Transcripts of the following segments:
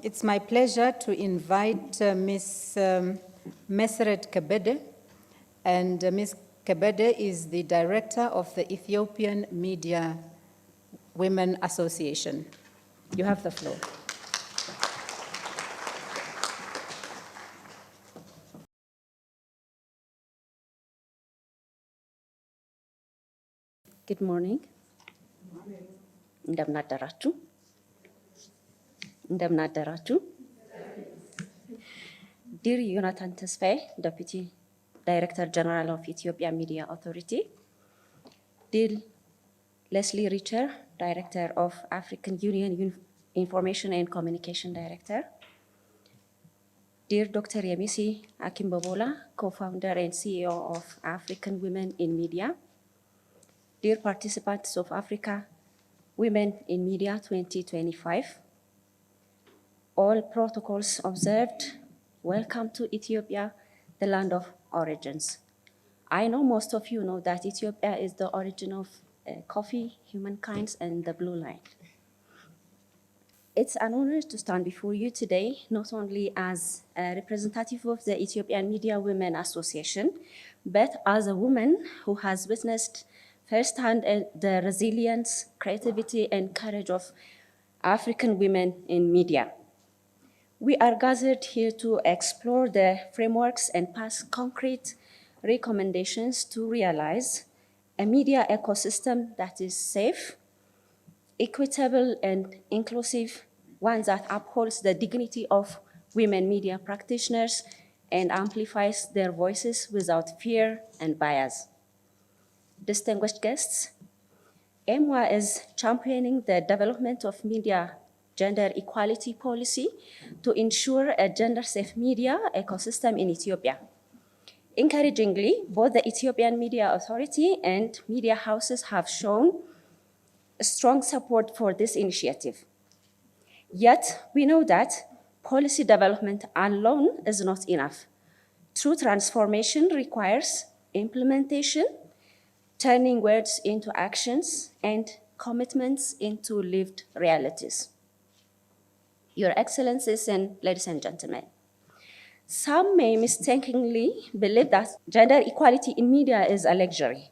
It's my pleasure to invite Ms. Meseret Kebede, and Ms. Kebede is the director of the Ethiopian Media Women Association. You have the floor. Good morning. እንደምን አደራችሁ. Dear Jonathan Tesfaye, Deputy Director General of Ethiopia Media Authority, dear Leslie Richer, Director of African Union Information and Communication Director, dear Dr. Yemisi Akimbobola, Co-founder and CEO of African Women in Media, dear participants of Africa Women in Media 2025, all protocols observed, welcome to Ethiopia, the land of origins. I know most of you know that Ethiopia is the origin of coffee, humankind, and the blue line. It's an honor to stand before you today, not only as a representative of the Ethiopian Media Women Association, but as a woman who has witnessed firsthand the resilience, creativity, and courage of African women in media. We are gathered here to explore the frameworks and pass concrete recommendations to realize a media ecosystem that is safe, equitable, and inclusive, one that upholds the dignity of women media practitioners and amplifies their voices without fear and bias. Distinguished guests, AWiM is championing the development of media gender equality policy to ensure a gender-safe media ecosystem in Ethiopia. Encouragingly, both the Ethiopian Media Authority and media houses have shown strong support for this initiative. Yet, we know that policy development alone is not enough. True transformation requires implementation, turning words into actions, and commitments into lived realities. Your Excellencies and ladies and gentlemen, some may mistakenly believe that gender equality in media is a luxury,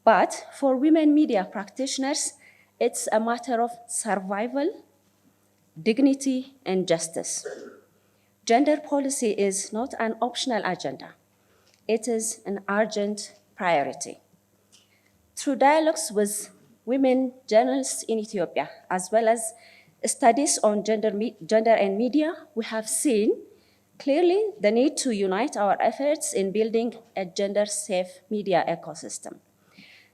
but for women media practitioners, it's a matter of survival, dignity, and justice. Gender policy is not an optional agenda. It is an urgent priority. Through dialogues with women journalists in Ethiopia, as well as studies on gender and media, we have seen clearly the need to unite our efforts in building a gender-safe media ecosystem.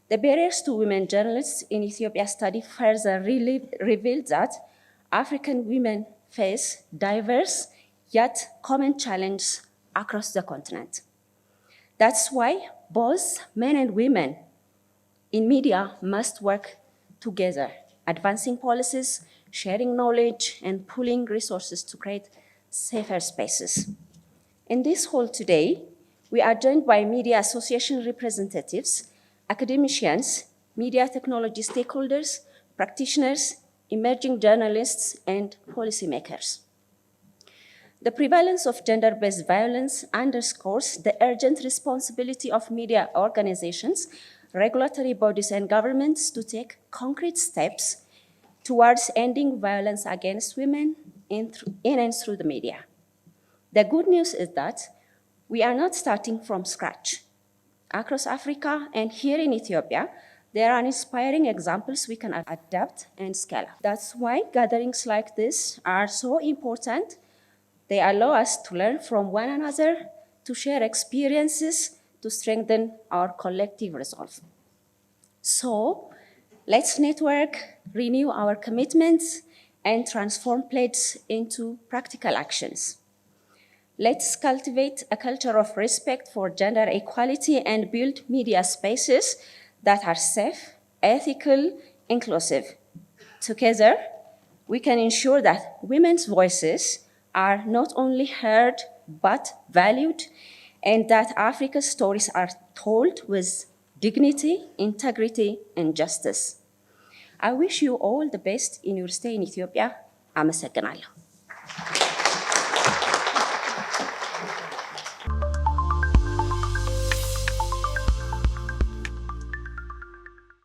The barriers to women journalists in Ethiopia study further revealed that African women face diverse yet common challenges across the continent. That's why both men and women in media must work together, advancing policies, sharing knowledge, and pooling resources to create safer spaces. In this hall today, we are joined by media association representatives, academicians, media technology stakeholders, practitioners, emerging journalists, and policymakers. The prevalence of gender-based violence underscores the urgent responsibility of media organizations, regulatory bodies, and governments to take concrete steps towards ending violence against women in and through the media. The good news is that we are not starting from scratch. Across Africa and here in Ethiopia, there are inspiring examples we can adapt and scale up. That's why gatherings like this are so important. They allow us to learn from one another, to share experiences, to strengthen our collective resolve. So, let's network, renew our commitments, and transform pledges into practical actions. Let's cultivate a culture of respect for gender equality and build media spaces that are safe, ethical, inclusive. Together, we can ensure that women's voices are not only heard, but valued, and that Africa's stories are told with dignity, integrity, and justice. I wish you all the best in your stay in Ethiopia. አመሰግናለሁ።